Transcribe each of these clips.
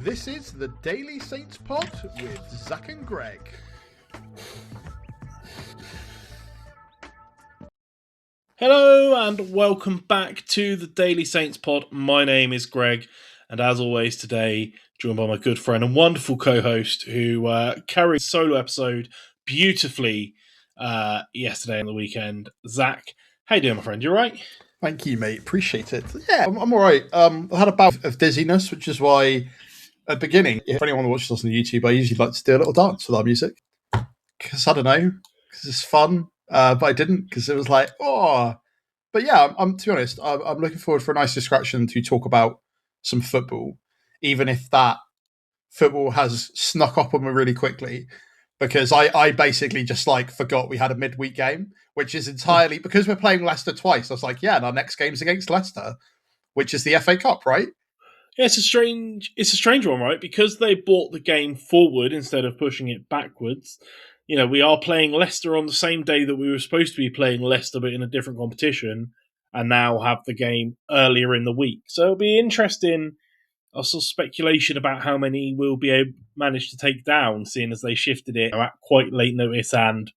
This is the Daily Saints Pod with Zach and Greg. Hello and welcome back to the Daily Saints Pod. My name is Greg, and as always today, joined by my good friend and wonderful co-host who carried a solo episode beautifully yesterday on the weekend. Zach, how you doing, my friend? You all right? Thank you, mate. Appreciate it. Yeah, I'm all right. I had a bout of dizziness, which is why at the beginning, if anyone watches us on YouTube, I usually like to do a little dance with our music. Because, I don't know, because it's fun. But I didn't, because it was like, oh. But yeah, I'm to be honest, I'm looking forward for a nice distraction to talk about some football, even if that football has snuck up on me really quickly. Because I basically just forgot we had a midweek game, which is entirely because we're playing Leicester twice. I was like, yeah, and our next game's against Leicester, which is the FA Cup, right? Yeah, it's a strange one, right? Because they brought the game forward instead of pushing it backwards. You know, we are playing Leicester on the same day that we were supposed to be playing Leicester, but in a different competition, and now have the game earlier in the week. So it'll be interesting. A sort of speculation about how many we'll be able manage to take down, seeing as they shifted it at quite late notice and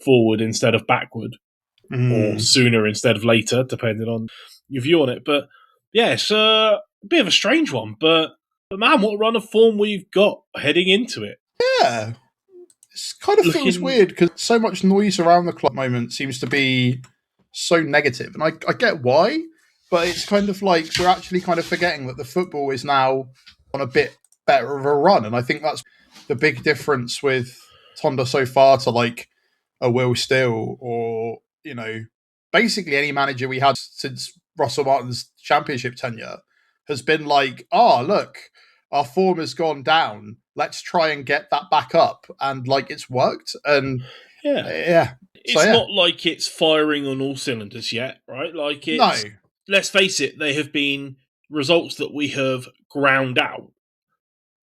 forward instead of backward, or sooner instead of later, depending on your view on it. But yeah, it's a bit of a strange one. But man, what run of form we've got heading into it. Yeah. It kind of feels weird because so much noise around the club at the moment seems to be so negative. And I get why, but it's kind of like we're actually kind of forgetting that the football is now on a bit better of a run. And I think that's the big difference with Tonda so far to like a Will Still or, you know, basically any manager we had since Russell Martin's championship tenure has been like, oh, look, our form has gone down. Let's try and get that back up. And like it's worked. And yeah. It's not like it's firing on all cylinders yet, right? Like it's, let's face it, they have been results that we have ground out.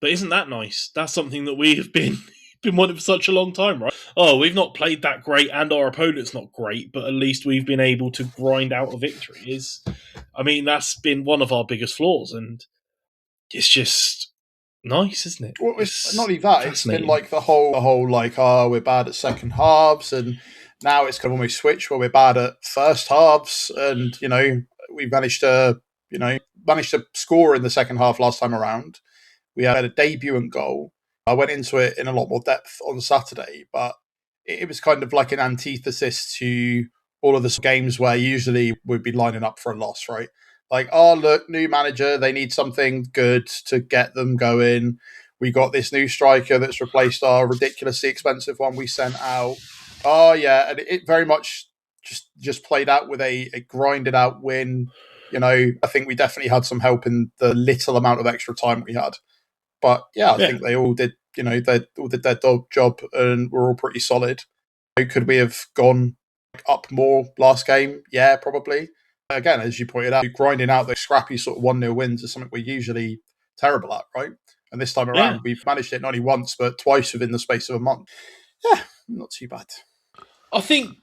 But isn't that nice? That's something that we have been wanting for such a long time, right? Oh, we've not played that great and our opponent's not great, but at least we've been able to grind out a victory. That's been one of our biggest flaws, and it's just nice, isn't it? Well, it's not only that, it's been like the whole like, oh, we're bad at second halves, and now it's kind of almost switched where we're bad at first halves, and you know, we managed to score in the second half last time around. We had a debutant goal. I went into it in a lot more depth on Saturday, but it was kind of like an antithesis to all of the games where usually we'd be lining up for a loss, right? Like, oh, look, new manager, they need something good to get them going. We got this new striker that's replaced our ridiculously expensive one we sent out. Oh, yeah, and it very much just played out with a grinded out win. You know, I think we definitely had some help in the little amount of extra time we had. But yeah, I think they all did, you know, they all did their job and were all pretty solid. Could we have gone up more last game? Yeah, probably. Again, as you pointed out, grinding out those scrappy sort of 1-0 wins is something we're usually terrible at, right? And this time around, we've managed it not only once, but twice within the space of a month. Yeah, not too bad. I think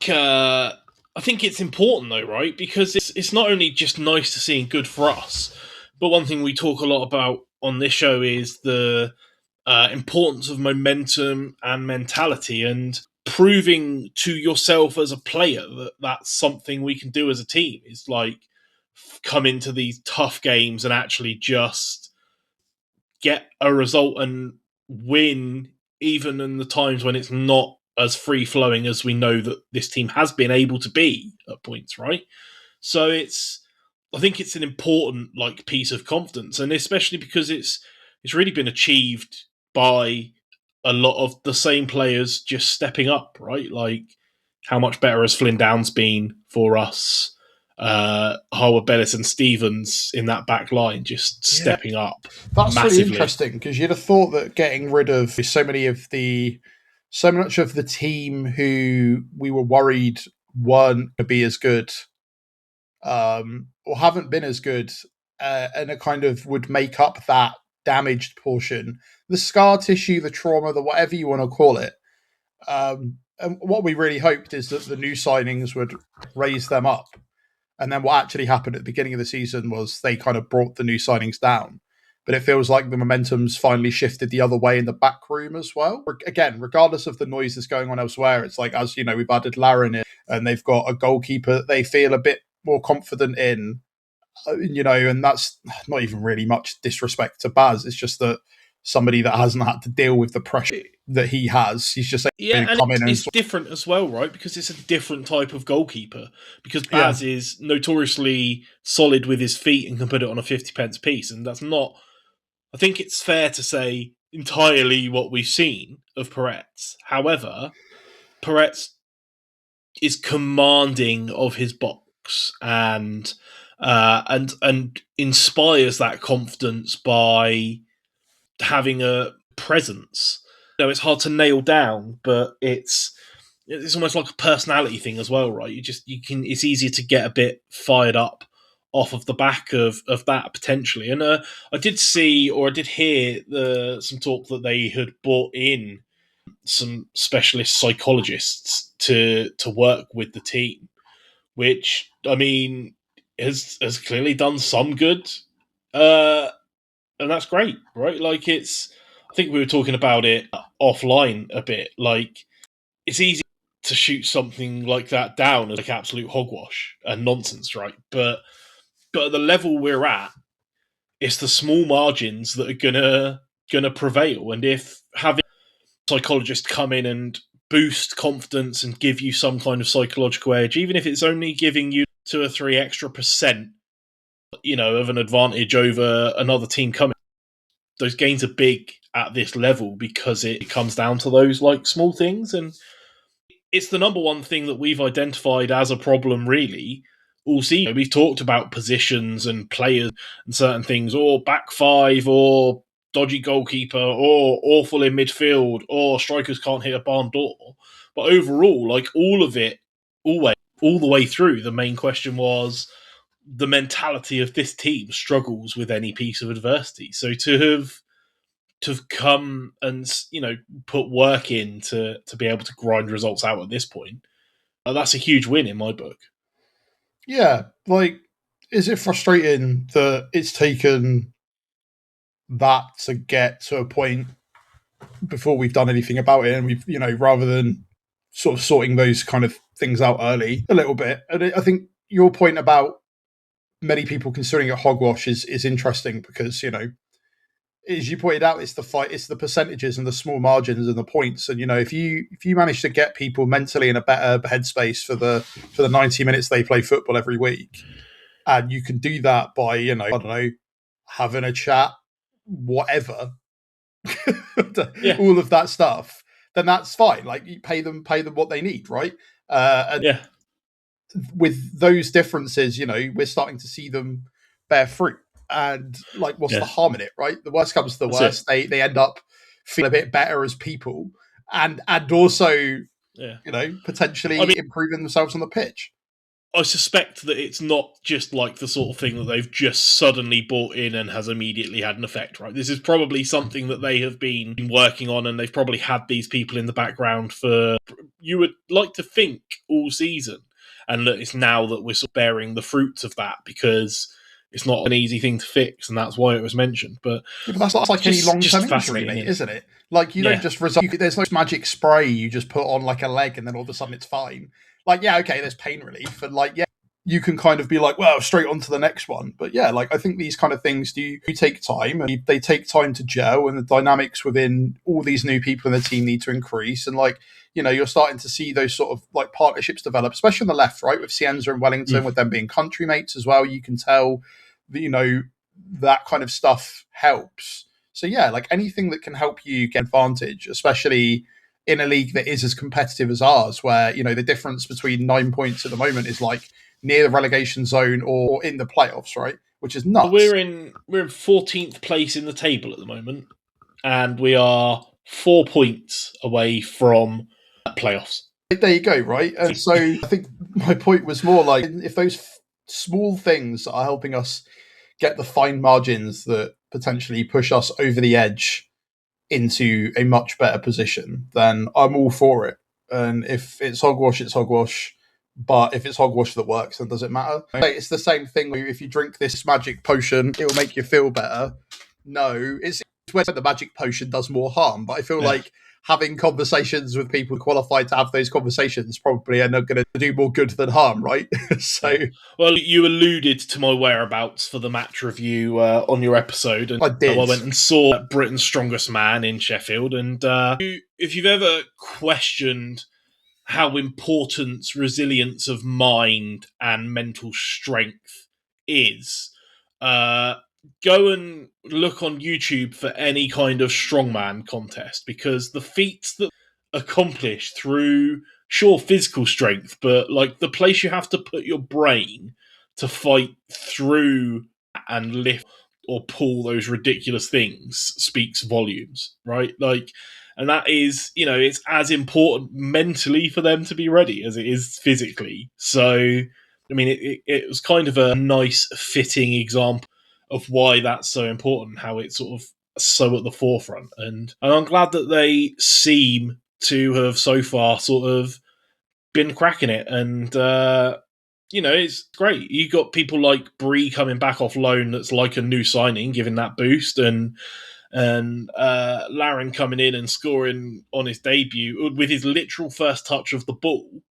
it's important though, right? Because it's not only just nice to see and good for us, but one thing we talk a lot about on this show is the importance of momentum and mentality, and proving to yourself as a player that that's something we can do as a team. Is like come into these tough games and actually just get a result and win, even in the times when it's not as free flowing as we know that this team has been able to be at points, right? So I think it's an important piece of confidence, and especially because it's really been achieved by a lot of the same players just stepping up, right? Like how much better has Flynn Downs been for us? Harwood Bellis and Stevens in that back line just stepping up. That's massively. Really interesting because you'd have thought that getting rid of so much of the team who we were worried weren't going to be as good or haven't been as good, and it kind of would make up that damaged portion, the scar tissue, the trauma, the whatever you want to call it. And what we really hoped is that the new signings would raise them up. And then what actually happened at the beginning of the season was they kind of brought the new signings down. but it feels like the momentum's finally shifted the other way in the back room as well. Again, regardless of the noise that's going on elsewhere, it's like, as you know, we've added Laren in, and they've got a goalkeeper that they feel a bit more confident in, you know, and that's not even really much disrespect to Baz. It's just that somebody that hasn't had to deal with the pressure that he has, he's just come in. It's different as well, right? Because it's a different type of goalkeeper. Because Baz is notoriously solid with his feet and can put it on a 50p piece, and that's not, I think it's fair to say, entirely what we've seen of Peretz. However, Peretz is commanding of his box and inspires that confidence by having a presence. You know, it's hard to nail down, but it's almost like a personality thing as well, right? It's easier to get a bit fired up off of the back of that potentially. And I did hear some talk that they had brought in some specialist psychologists to work with the team, which, I mean, has clearly done some good. And that's great, right? Like, I think we were talking about it offline a bit. Like, it's easy to shoot something like that down as like absolute hogwash and nonsense, right? But at the level we're at, it's the small margins that are gonna prevail. And if having a psychologist come in and boost confidence and give you some kind of psychological edge, even if it's only giving you 2 or 3 extra %, you know, of an advantage over another team coming, those gains are big at this level because it comes down to those like small things. And it's the number one thing that we've identified as a problem, really, all season. We've talked about positions and players and certain things, or back five, or dodgy goalkeeper, or awful in midfield, or strikers can't hit a barn door. But overall, like, all of it, all the way through, the main question was the mentality of this team struggles with any piece of adversity. So to have come and, you know, put work in to be able to grind results out at this point, that's a huge win in my book. Yeah, like, is it frustrating that it's taken that to get to a point before we've done anything about it, and we've, you know, rather than sort of sorting those kind of things out early a little bit? And I think your point about many people considering it hogwash is interesting because, you know, as you pointed out, it's the percentages and the small margins and the points. And, you know, if you manage to get people mentally in a better headspace for the 90 minutes they play football every week, and you can do that by, you know, I don't know, having a chat, whatever, all of that stuff, then that's fine. Like, you pay them what they need, right? And with those differences, you know, we're starting to see them bear fruit. And, like, what's the harm in it, right? The worst comes to the worst. They end up feeling a bit better as people, and also, you know, potentially improving themselves on the pitch. I suspect that it's not just like the sort of thing that they've just suddenly brought in and has immediately had an effect, right? This is probably something that they have been working on, and they've probably had these people in the background for, you would like to think, all season. And that it's now that we're sort of bearing the fruits of that, because it's not an easy thing to fix, and that's why it was mentioned. But that's like any long-term injury, mate, isn't it? Like, you don't just result. There's no magic spray you just put on like a leg, and then all of a sudden it's fine. Like, yeah, okay, there's pain relief, and like, yeah, you can kind of be like, well, straight on to the next one. But yeah, like, I think these kind of things do take time, and they take time to gel, and the dynamics within all these new people in the team need to increase. And, like, you know, you're starting to see those sort of like partnerships develop, especially on the left, right, with Cienza and Wellington, with them being country mates as well. You can tell that, you know, that kind of stuff helps. So yeah, like, anything that can help you get advantage, especially in a league that is as competitive as ours, where, you know, the difference between 9 points at the moment is like near the relegation zone or in the playoffs, right? Which is nuts. We're in 14th place in the table at the moment, and we are 4 points away from playoffs. There you go, right? And so I think my point was more like, if those small things are helping us get the fine margins that potentially push us over the edge into a much better position, then I'm all for it. And if it's hogwash, it's hogwash. But if it's hogwash that works, then does it matter? It's the same thing. If you drink this magic potion, it will make you feel better. No, it's where the magic potion does more harm. But I feel like having conversations with people qualified to have those conversations probably are not going to do more good than harm, right? So, well, you alluded to my whereabouts for the match review on your episode, and I did. I went and saw Britain's Strongest Man in Sheffield. And if you've ever questioned how important resilience of mind and mental strength is, go and look on YouTube for any kind of strongman contest, because the feats that accomplished through physical strength, but like the place you have to put your brain to fight through and lift or pull those ridiculous things speaks volumes, right? Like, and that is, it's as important mentally for them to be ready as it is physically. So, I mean, it was kind of a nice fitting example of why that's so important, how it's sort of so at the forefront. And I'm glad that they seem to have so far sort of been cracking it. And, it's great. You got people like Bree coming back off loan that's like a new signing, giving that boost, and Larin coming in and scoring on his debut with his literal first touch of the ball.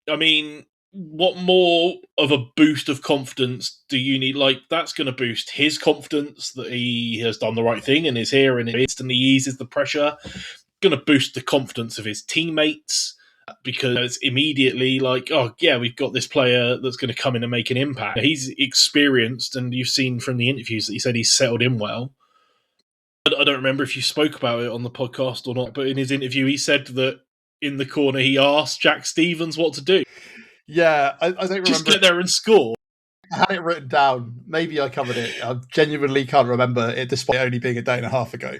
I mean, what more of a boost of confidence do you need? Like, that's going to boost his confidence that he has done the right thing and is here, and it instantly eases the pressure. Going to boost the confidence of his teammates, because immediately, like, oh yeah, we've got this player that's going to come in and make an impact. He's experienced, and you've seen from the interviews that he said he's settled in well. I don't remember if you spoke about it on the podcast or not, but in his interview, he said that in the corner, he asked Jack Stevens what to do. Yeah, I don't remember. Just get there and score. I had it written down. Maybe I covered it. I genuinely can't remember it, despite only being a day and a half ago.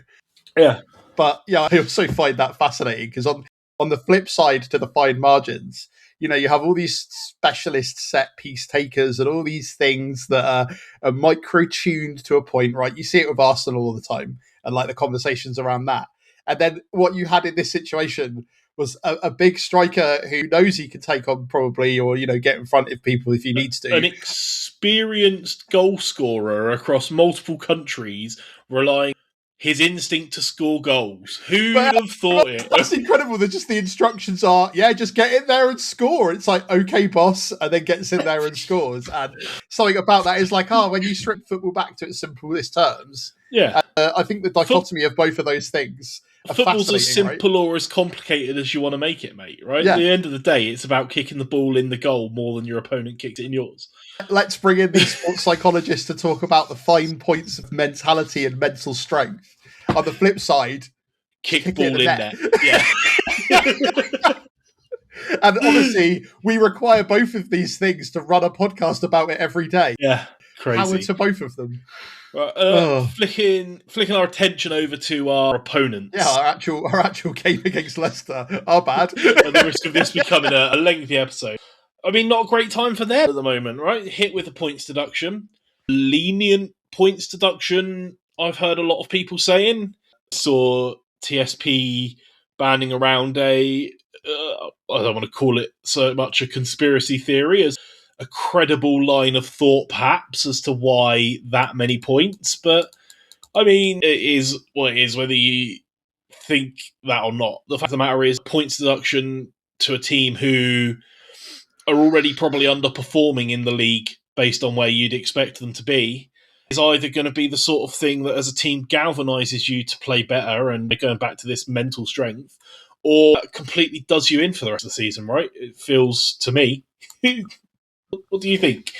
Yeah. But yeah, I also find that fascinating, because on the flip side to the fine margins, you have all these specialist set piece takers and all these things that are micro-tuned to a point, right? You see it with Arsenal all the time, and like the conversations around that. And then what you had in this situation was a big striker who knows he can take on probably, or, get in front of people if he needs to. An experienced goal scorer across multiple countries, relying his instinct to score goals. Who'd have thought it? That's incredible that just the instructions are, just get in there and score. It's like, okay, boss, and then gets in there and scores. And something about that is like, when you strip football back to its simplest terms. Yeah. I think the dichotomy of both of those things are football's as simple, right? or as complicated as you want to make it, mate, right? Yeah. At the end of the day, it's about kicking the ball in the goal more than your opponent kicks it in yours. Let's bring in these sports psychologists to talk about the fine points of mentality and mental strength. On the flip side, kick the ball in there. Yeah. And honestly, we require both of these things to run a podcast about it every day. Yeah, crazy. How to both of them. Right, flicking our attention over to our opponents. Yeah, our actual game against Leicester. Our bad. At the risk of this becoming a lengthy episode. I mean, not a great time for them at the moment, right? Hit with a points deduction. Lenient points deduction, I've heard a lot of people saying. Saw TSP banding around I don't want to call it so much a conspiracy theory as a credible line of thought, perhaps, as to why that many points. But, I mean, it is what it is, whether you think that or not. The fact of the matter is, points deduction to a team who are already probably underperforming in the league based on where you'd expect them to be is either going to be the sort of thing that as a team galvanises you to play better, and going back to this mental strength, or completely does you in for the rest of the season, right? It feels to me. What do you think?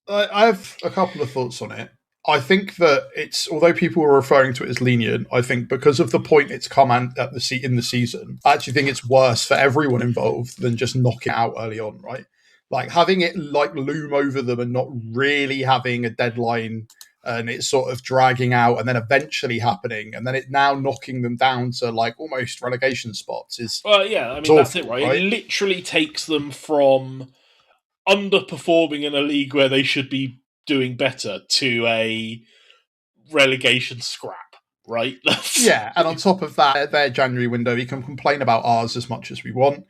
I have a couple of thoughts on it. I think that it's, although people were referring to it as lenient, I think because of the point it's come in the season, I actually think it's worse for everyone involved than just knocking it out early on, right? Like having it like loom over them and not really having a deadline, and it's sort of dragging out and then eventually happening, and then it now knocking them down to like almost relegation spots is. Well, yeah, I mean, that's awful, it, right? It literally takes them from underperforming in a league where they should be doing better to a relegation scrap, right? Yeah, and on top of that, their January window, we can complain about ours as much as we want.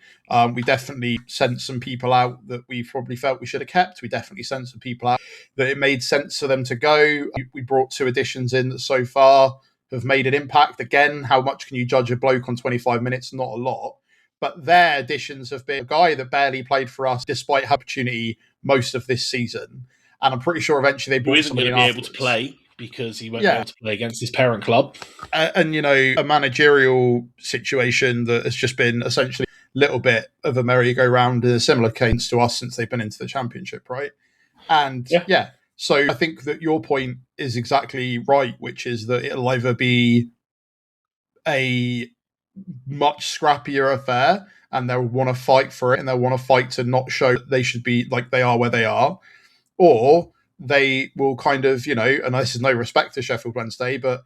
We definitely sent some people out that we probably felt we should have kept. We definitely sent some people out that it made sense for them to go. We brought 2 additions in that so far have made an impact. Again, how much can you judge a bloke on 25 minutes? Not a lot. But their additions have been a guy that barely played for us despite opportunity most of this season. And I'm pretty sure eventually they brought somebody in going to be afterwards. able to play because he won't be able to play against his parent club. And a managerial situation that has just been essentially a little bit of a merry-go-round in a similar case to us since they've been into the Championship, right? And so I think that your point is exactly right, which is that it'll either be a much scrappier affair and they'll want to fight for it and they'll want to fight to not show that they should be like they are where they are, or they will kind of, and this is no respect to Sheffield Wednesday, but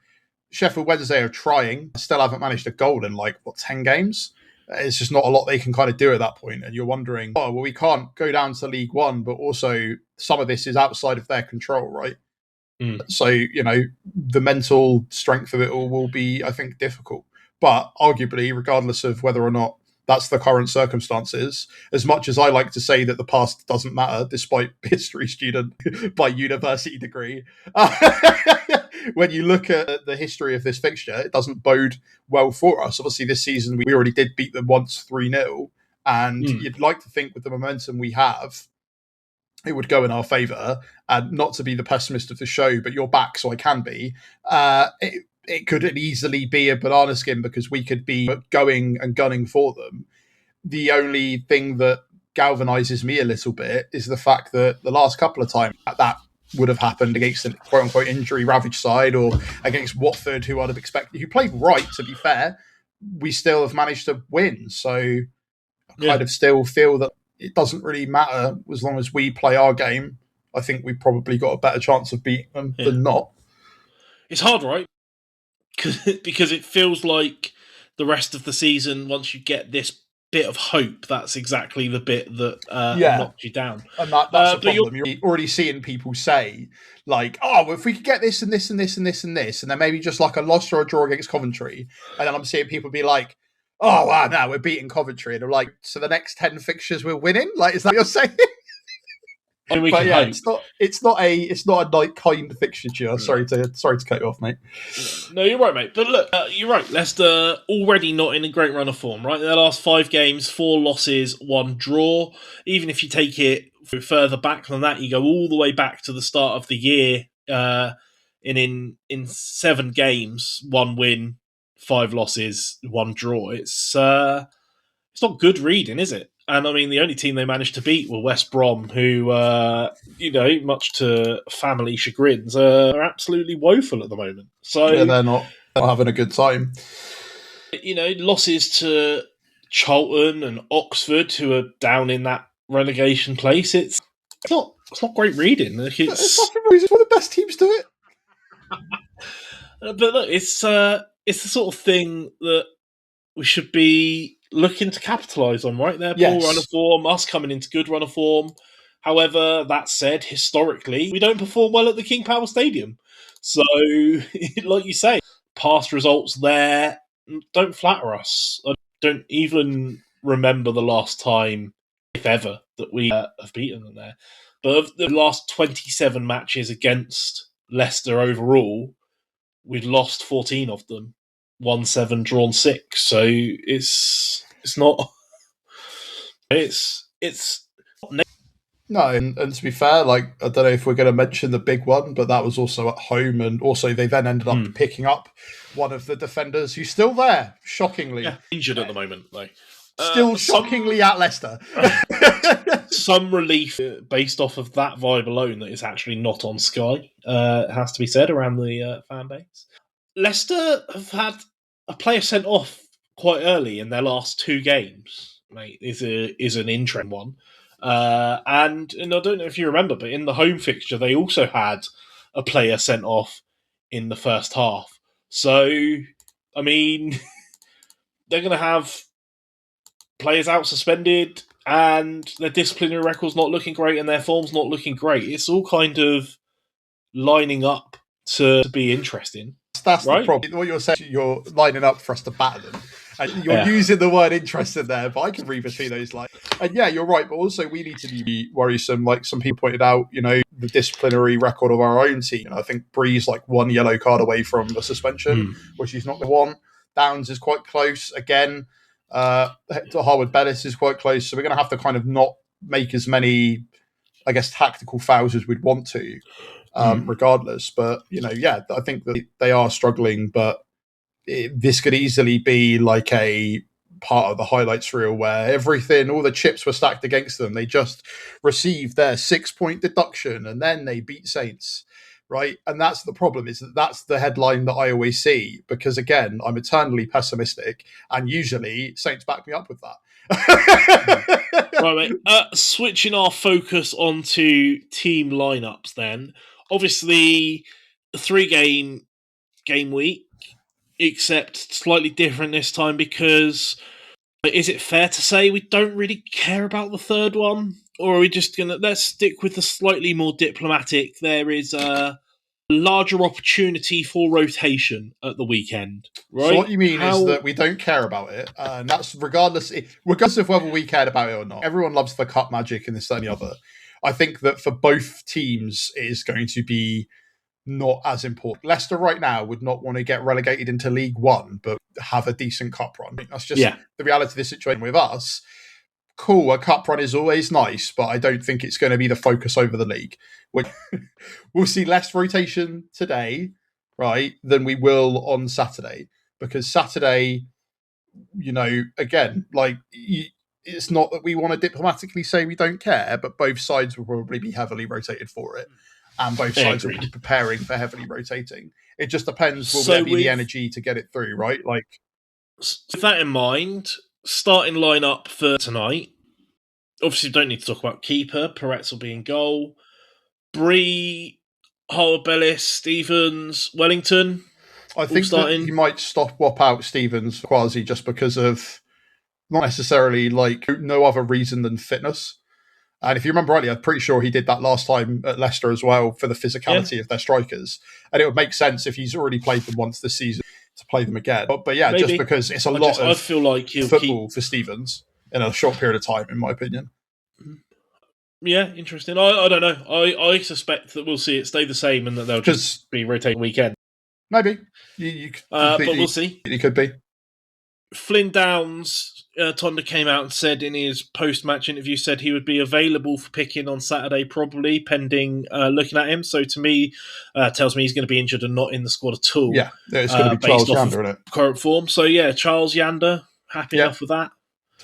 Sheffield Wednesday are trying, still haven't managed a goal in 10 games. It's just not a lot they can kind of do at that point. And you're wondering, we can't go down to League One, but also some of this is outside of their control, right? So, the mental strength of it all will be, I think, difficult. But arguably, regardless of whether or not that's the current circumstances, as much as I like to say that the past doesn't matter, despite history student by university degree, when you look at the history of this fixture, it doesn't bode well for us. Obviously, this season, we already did beat them once 3-0, and you'd like to think with the momentum we have, it would go in our favour. And not to be the pessimist of the show, but you're back, so I can be. It could easily be a banana skin because we could be going and gunning for them. The only thing that galvanizes me a little bit is the fact that the last couple of times that would have happened against a quote-unquote injury-ravaged side or against Watford, who I'd have expected, who played right, to be fair, we still have managed to win. So I kind of still feel that it doesn't really matter as long as we play our game. I think we've probably got a better chance of beating them than not. It's hard, right? Because it feels like the rest of the season, once you get this bit of hope, that's exactly the bit that knocked you down. And that's the problem. You're already seeing people say, if we could get this and this and this and this and this, and then maybe just like a loss or a draw against Coventry. And then I'm seeing people be like, oh, wow, now we're beating Coventry. And I'm like, so the next 10 fixtures we're winning? Is that what you're saying? But yeah, it's not a kind fixture. Sorry to cut you off, mate. No, you're right, mate. But look, you're right. Leicester already not in a great run of form, right? Their last 5 games, 4 losses, 1 draw. Even if you take it further back than that, you go all the way back to the start of the year. In 7 games, 1 win, 5 losses, 1 draw. It's not good reading, is it? And I mean, the only team they managed to beat were West Brom, who, much to family chagrins, are absolutely woeful at the moment. So they're not having a good time. Losses to Charlton and Oxford, who are down in that relegation place. It's not great reading. It's one of the best teams do it. But look, it's the sort of thing that we should be looking to capitalise on, right? Their poor run of form, us coming into good run of form. However, that said, historically, we don't perform well at the King Power Stadium. So, like you say, past results there don't flatter us. I don't even remember the last time, if ever, that we have beaten them there. But of the last 27 matches against Leicester overall, we've lost 14 of them. 1-7, drawn 6. So it's not. It's no, and to be fair, I don't know if we're going to mention the big one, but that was also at home, and also they then ended up picking up one of the defenders who's still there, shockingly injured at the moment, though. Still shockingly at Leicester. Some relief based off of that vibe alone that it's actually not on Sky. It has to be said around the fan base. Leicester have had a player sent off quite early in their last 2 games, mate, is an interesting one. And I don't know if you remember, but in the home fixture, they also had a player sent off in the first half. So, I mean, they're going to have players out suspended and their disciplinary record's not looking great and their form's not looking great. It's all kind of lining up to be interesting. That's right? the problem. What you're saying, you're lining up for us to batter them. And you're using the word interested there, but I can read between those lines. And yeah, you're right. But also, we need to be worrisome. Like some people pointed out, the disciplinary record of our own team. I think Bree's like one yellow card away from a suspension, which he's not going to want. Downs is quite close again. Harwood Bellis is quite close. So we're going to have to kind of not make as many, I guess, tactical fouls as we'd want to, regardless. But, I think that they are struggling, but this could easily be like a part of the highlights reel where all the chips were stacked against them. They just received their 6-point deduction and then they beat Saints, right? And that's the problem, is that's the headline that I always see, because again, I'm eternally pessimistic and usually Saints back me up with that. Right, mate. Switching our focus onto team lineups then. Obviously, a 3-game week, except slightly different this time because is it fair to say we don't really care about the third one? Or are we just going to, let's stick with the slightly more diplomatic, there is a larger opportunity for rotation at the weekend, right? So what you mean is that we don't care about it, and that's regardless of whether we cared about it or not. Everyone loves the cup magic and this, that, and the other. I think that for both teams, it is going to be not as important. Leicester right now would not want to get relegated into League One, but have a decent cup run. That's just the reality of this situation with us. Cool, a cup run is always nice, but I don't think it's going to be the focus over the league. We'll see less rotation today, right, than we will on Saturday. Because Saturday, again, it's not that we want to diplomatically say we don't care, but both sides will probably be heavily rotated for it. And both sides will be preparing for heavily rotating. It just depends, will there be the energy to get it through, right? With that in mind, starting lineup for tonight, obviously we don't need to talk about keeper. Peretz will be in goal. Bree, Harwood Bellis, Stevens, Wellington. I think that you might swap out Stevens quasi just because of not necessarily no other reason than fitness. And if you remember rightly, I'm pretty sure he did that last time at Leicester as well for the physicality of their strikers. And it would make sense if he's already played them once this season to play them again. But yeah, maybe. Just because it's I feel like football for Stevens in a short period of time, in my opinion. Yeah, interesting. I don't know. I suspect that we'll see it stay the same and that they'll just be rotating weekend. Maybe. But we'll see. It could be. Flynn Downs, Tonda came out and said in his post-match interview, said he would be available for picking on Saturday, probably, pending looking at him. So to me, tells me he's going to be injured and not in the squad at all. Yeah, it's going to be Charles Yander, isn't it? Current form. So yeah, Charles Yander, happy enough with that.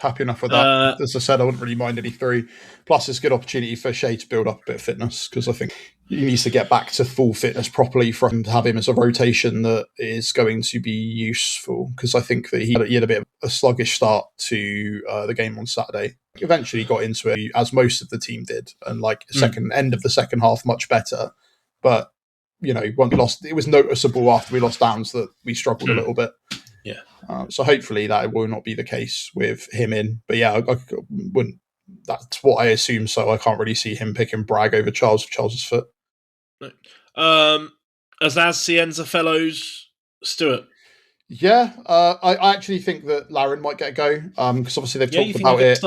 Happy enough with that. As I said, I wouldn't really mind any three. Plus, it's a good opportunity for Shea to build up a bit of fitness, because I think he needs to get back to full fitness properly for him to have him as a rotation that is going to be useful. Because I think that he had a bit of a sluggish start to the game on Saturday. Eventually got into it, as most of the team did, and end of the second half much better. But when we lost, it was noticeable after we lost Downs that we struggled a little bit. Yeah. So hopefully that will not be the case with him in. But yeah, I wouldn't. That's what I assume. So I can't really see him picking Bragg over Charles's foot. No. Azaz Cienza fellows, Stuart. Yeah, I actually think that Larin might get a go because obviously they've talked about it.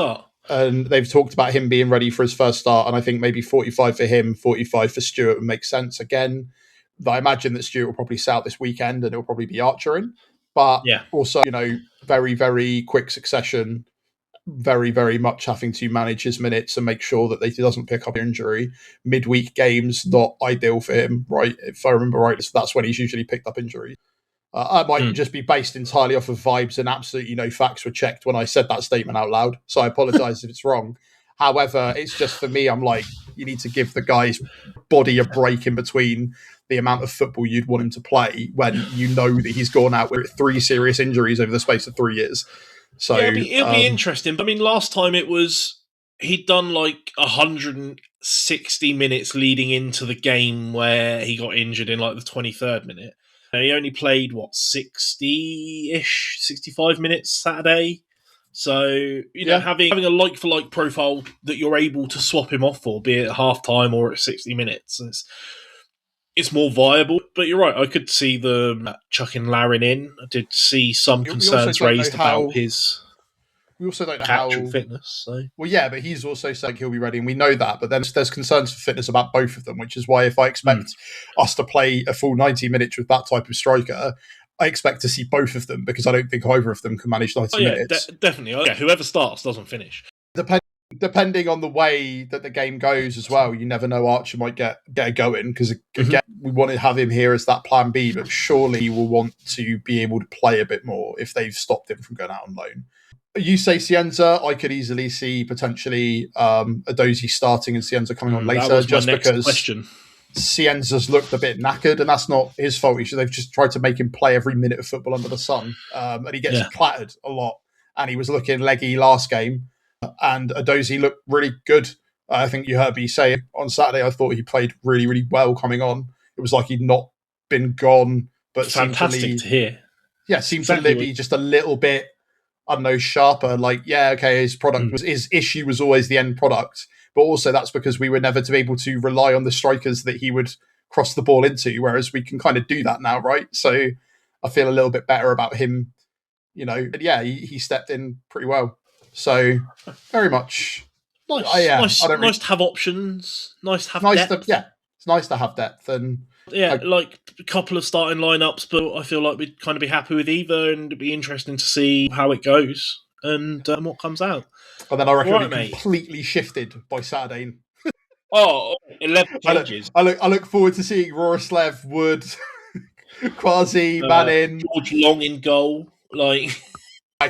And they've talked about him being ready for his first start. And I think maybe 45 for him, 45 for Stuart would make sense. Again, I imagine that Stuart will probably sit out this weekend and it'll probably be Archer in. But also, very, very quick succession, very, very much having to manage his minutes and make sure that he doesn't pick up injury. Midweek games, not ideal for him, right? If I remember right, that's when he's usually picked up injuries. I might just be based entirely off of vibes and absolutely no facts were checked when I said that statement out loud. So I apologise if it's wrong. However, it's just for me, I'm like, you need to give the guy's body a break in between the amount of football you'd want him to play when you know that he's gone out with 3 serious injuries over the space of 3 years. So it'll be interesting. But I mean, last time he'd done 160 minutes leading into the game where he got injured in the 23rd minute. And he only played 60-ish, 65 minutes Saturday. So having a like for like profile that you're able to swap him off for, be it at half time or at 60 minutes. it's more viable. But you're right, I could see them chucking Larin in. I did see some concerns raised about his we also don't know actual how fitness. So. Well, yeah, but he's also saying he'll be ready, and we know that. But then there's concerns for fitness about both of them, which is why if I expect us to play a full 90 minutes with that type of striker, I expect to see both of them because I don't think either of them can manage 90 minutes. Definitely. Yeah, whoever starts doesn't finish. Depending on the way that the game goes as well, you never know. Archer might get going because again, we want to have him here as that plan B, but surely he will want to be able to play a bit more if they've stopped him from going out on loan. You say Cienza, I could easily see potentially Adozie starting and Cienza coming on later, just because Cienza's looked a bit knackered, and that's not his fault. They've just tried to make him play every minute of football under the sun, and he gets clattered a lot. And he was looking leggy last game, and Adozie looked really good. I think you heard me say on Saturday, I thought he played really, really well coming on. It was like he'd not been gone, but fantastic to hear. Yeah, seemed to be just a little bit, I don't know, sharper. Like, yeah, okay, his issue was always the end product, but also that's because we were never to be able to rely on the strikers that he would cross the ball into, whereas we can kind of do that now, right? So I feel a little bit better about him, But yeah, he stepped in pretty well. So very much nice to have options. Nice to have depth. It's nice to have depth, and like a couple of starting lineups, but I feel like we'd kind of be happy with either, and it'd be interesting to see how it goes and what comes out. And then I reckon it'll be completely shifted by Saturday. 11 changes. I look forward to seeing Roroslev, Wood, Quasi, Manning, George Long in goal.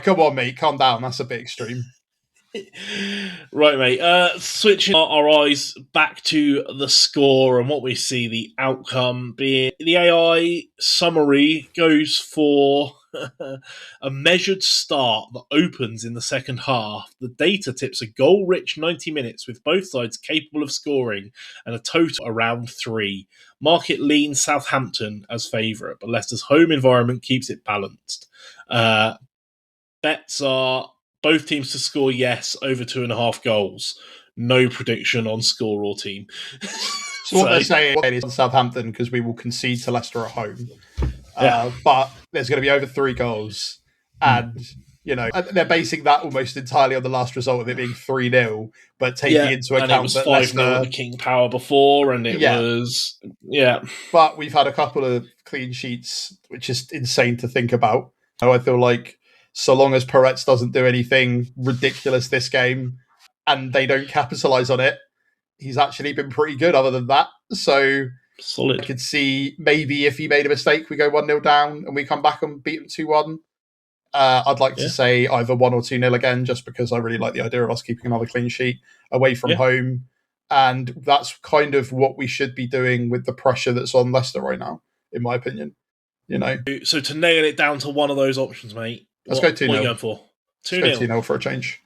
Come on, mate, calm down. That's a bit extreme. Right, mate. Switching our eyes back to the score and what we see the outcome being. The AI summary goes for a measured start that opens in the second half. The data tips a goal-rich 90 minutes with both sides capable of scoring and a total around 3. Market leans Southampton as favourite, but Leicester's home environment keeps it balanced. Bets are both teams to score yes over 2.5 goals. No prediction on score or team. So what they're saying is Southampton because we will concede to Leicester at home. But there's going to be over 3 goals. And, they're basing that almost entirely on the last result of it being 3-0, but taking into account it was that 5-0 at the King Power before, and it was... Yeah. But we've had a couple of clean sheets, which is insane to think about. I feel like so long as Peretz doesn't do anything ridiculous this game and they don't capitalise on it, he's actually been pretty good other than that. So solid. I could see maybe if he made a mistake, we go 1-0 down and we come back and beat him 2-1. I'd like to say either 1 or 2-0 again, just because I really like the idea of us keeping another clean sheet away from home. And that's kind of what we should be doing with the pressure that's on Leicester right now, in my opinion. So to nail it down to one of those options, mate, let's go 2-0. What are you going for? 2-0. 2-0 for a change.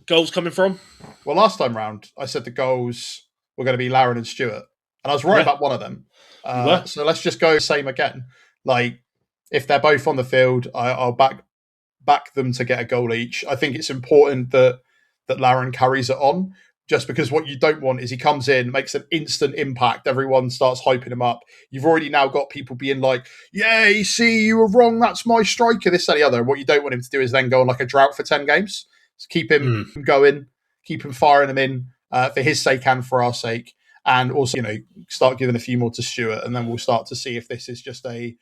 Goals coming from? Well, last time round, I said the goals were going to be Larin and Stewart. And I was right about one of them. So let's just go same again. If they're both on the field, I'll back them to get a goal each. I think it's important that Larin carries it on, just because what you don't want is he comes in, makes an instant impact, everyone starts hyping him up. You've already now got people being like, yeah, you see, you were wrong, that's my striker, this, that, the other. What you don't want him to do is then go on like a drought for 10 games. So keep him going, keep him firing him in for his sake and for our sake. And also, start giving a few more to Stewart, and then we'll start to see if this is just an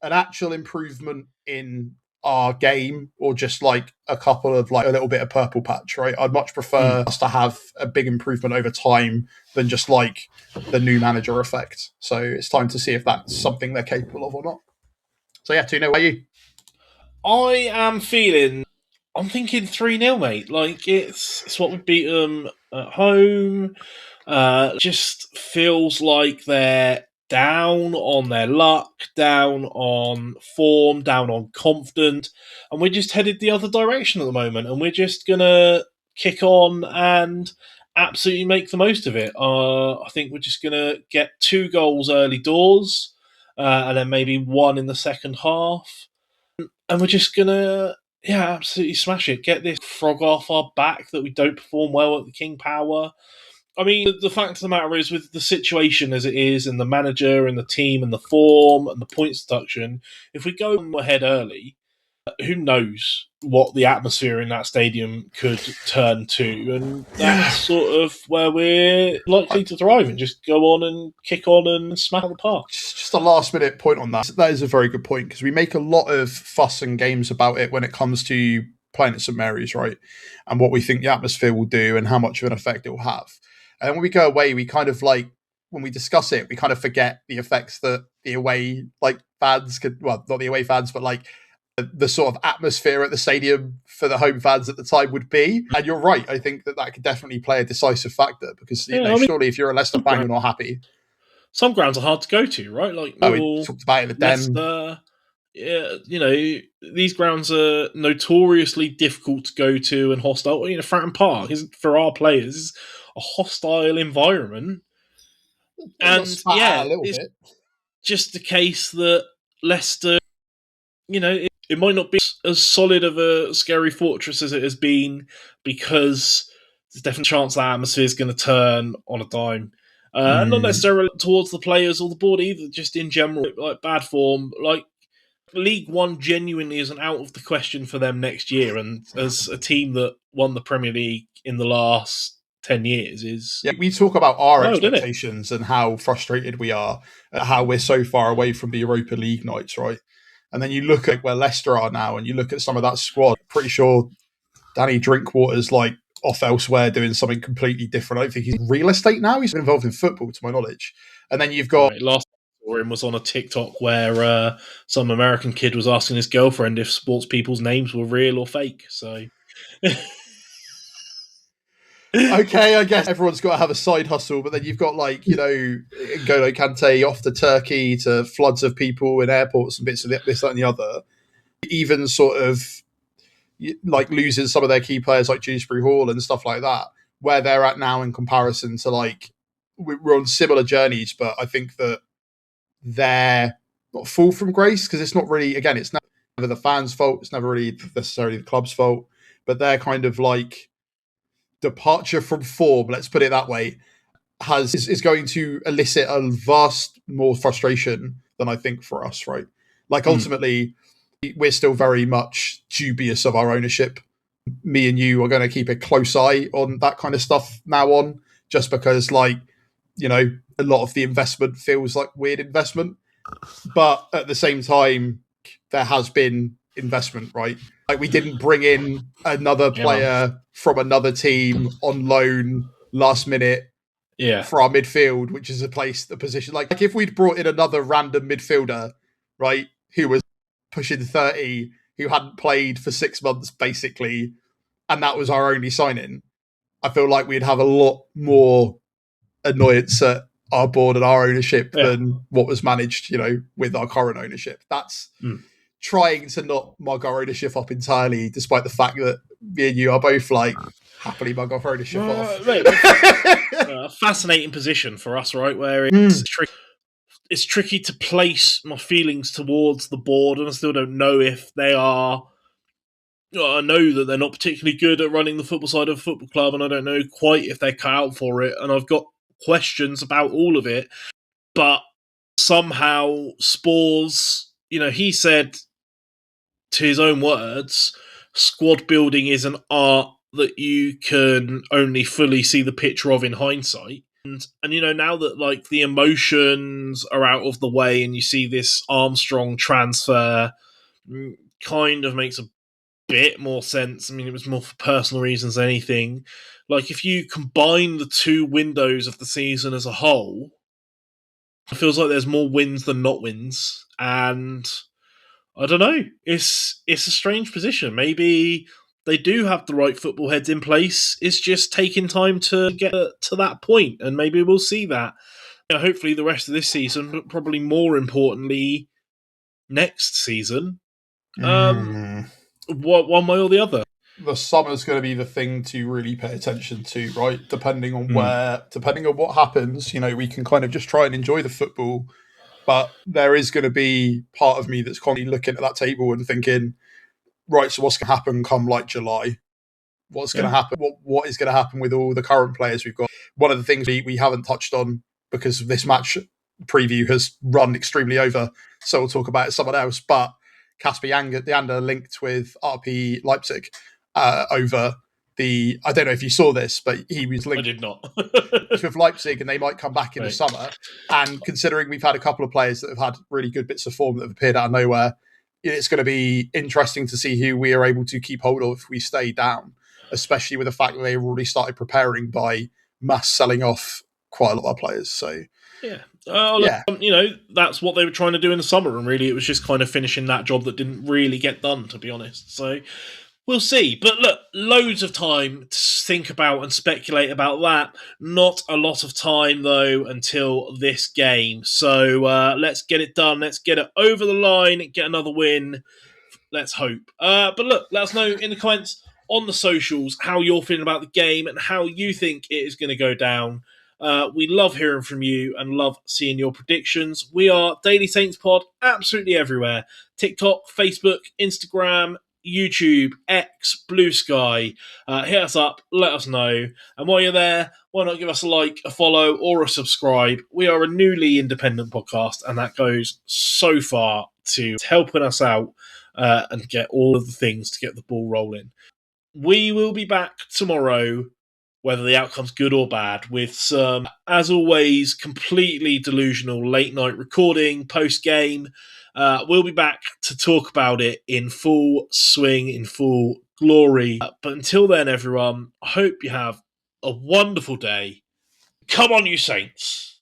actual improvement in our game or just like a couple of a little bit of purple patch, right? I'd much prefer us to have a big improvement over time than just like the new manager effect. So it's time to see if that's something they're capable of or not. So yeah, 2-0, are you? I'm thinking 3-0, mate. It's what we beat them at home. Just feels like they're down on their luck, down on form, down on confidence, and we're just headed the other direction at the moment, and we're just going to kick on and absolutely make the most of it. I think we're just going to get 2 goals early doors, and then maybe 1 in the second half, and we're just going to absolutely smash it, get this frog off our back that we don't perform well at the King Power. I mean, the fact of the matter is, with the situation as it is, and the manager, and the team, and the form, and the points deduction, if we go ahead early, who knows what the atmosphere in that stadium could turn to, and that's sort of where we're likely to thrive and just go on and kick on and smack the park. Just a last minute point on that. That is a very good point, because we make a lot of fuss and games about it when it comes to playing at St Mary's, right? And what we think the atmosphere will do and how much of an effect it will have. And when we go away, we kind of when we discuss it, we kind of forget the effects that the away fans could, well, not the away fans, but the sort of atmosphere at the stadium for the home fans at the time would be. And you're right. I think that could definitely play a decisive factor, because surely if you're a Leicester fan, you're not happy. Some grounds are hard to go to, right? Like we talked about it, the Leicester. Yeah, these grounds are notoriously difficult to go to and hostile. Fratton Park is, for our players, a hostile environment. And it's just the case that Leicester, it might not be as solid of a scary fortress as it has been, because there's definitely a chance that atmosphere is going to turn on a dime. Not necessarily towards the players or the board either, just in general, like bad form. Like League One genuinely isn't out of the question for them next year, and as a team that won the Premier League in the last 10 years is... Yeah, we talk about our expectations and how frustrated we are at how we're so far away from the Europa League nights, right? And then you look at where Leicester are now, and you look at some of that squad. Pretty sure Danny Drinkwater's off elsewhere doing something completely different. I don't think he's in real estate now. He's been involved in football, to my knowledge. And then you've got... Last time I saw him was on a TikTok where some American kid was asking his girlfriend if sports people's names were real or fake. So... Okay, I guess everyone's got to have a side hustle, but then you've got N'Golo Kante off to Turkey to floods of people in airports and bits of this, that, and the other. Even sort of losing some of their key players like Dewsbury Hall and stuff like that, where they're at now in comparison to we're on similar journeys, but I think that they're not fall from grace, because it's not really, again, it's never the fans' fault, it's never really necessarily the club's fault, but they're kind of departure from form, let's put it that way, is going to elicit a vast more frustration than I think for us, right? Ultimately, we're still very much dubious of our ownership. Me and you are going to keep a close eye on that kind of stuff now on, just because a lot of the investment feels like weird investment. But at the same time, there has been investment, right? We didn't bring in another player from another team on loan last minute for our midfield, which is a position. If we'd brought in another random midfielder, right, who was pushing 30, who hadn't played for 6 months, basically, and that was our only signing, I feel like we'd have a lot more annoyance at our board and our ownership than what was managed, with our current ownership. That's... trying to not mug our ownership up entirely, despite the fact that me and you are both happily mug our ownership off. A fascinating position for us, right? Where it's tricky to place my feelings towards the board, and I still don't know if they are... I know that they're not particularly good at running the football side of a football club, and I don't know quite if they're cut out for it, and I've got questions about all of it. But somehow Spores, he said, to his own words, squad building is an art that you can only fully see the picture of in hindsight. And now that the emotions are out of the way and you see this Armstrong transfer, kind of makes a bit more sense. I mean, it was more for personal reasons than anything. If you combine the two windows of the season as a whole, it feels like there's more wins than not wins. And I don't know. It's a strange position. Maybe they do have the right football heads in place. It's just taking time to get to that point, and maybe we'll see that. Hopefully the rest of this season, but probably more importantly, next season. One way or the other. The summer's going to be the thing to really pay attention to, right? Depending on what happens, we can kind of just try and enjoy the football. But there is going to be part of me that's constantly looking at that table and thinking, right, so what's going to happen come July? what's going to happen, what is going to happen with all the current players we've got. One of the things we haven't touched on because this match preview has run extremely over, so we'll talk about it someone else, but Kasper Jander linked with RP Leipzig over the, I don't know if you saw this, but he was linked I did not. with Leipzig, and they might come back in the summer. And considering we've had a couple of players that have had really good bits of form that have appeared out of nowhere, it's going to be interesting to see who we are able to keep hold of if we stay down, especially with the fact that they've already started preparing by mass selling off quite a lot of players. So yeah. That's what they were trying to do in the summer, and really it was just kind of finishing that job that didn't really get done, to be honest. So we'll see. But look, loads of time to think about and speculate about that. Not a lot of time, though, until this game. So let's get it done. Let's get it over the line, get another win. Let's hope. But look, let us know in the comments on the socials how you're feeling about the game and how you think it is going to go down. We love hearing from you and love seeing your predictions. We are Daily Saints Pod absolutely everywhere. TikTok, Facebook, Instagram, YouTube, X, Blue Sky. Hit us up, let us know. And while you're there, why not give us a like, a follow, or a subscribe? We are a newly independent podcast, and that goes so far to helping us out and get all of the things to get the ball rolling. We will be back tomorrow, whether the outcome's good or bad, with some, as always, completely delusional late-night recording post-game. We'll be back to talk about it in full swing, in full glory. But until then, everyone, I hope you have a wonderful day. Come on, you Saints!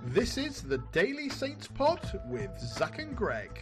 This is the Daily Saints Pod with Zach and Greg.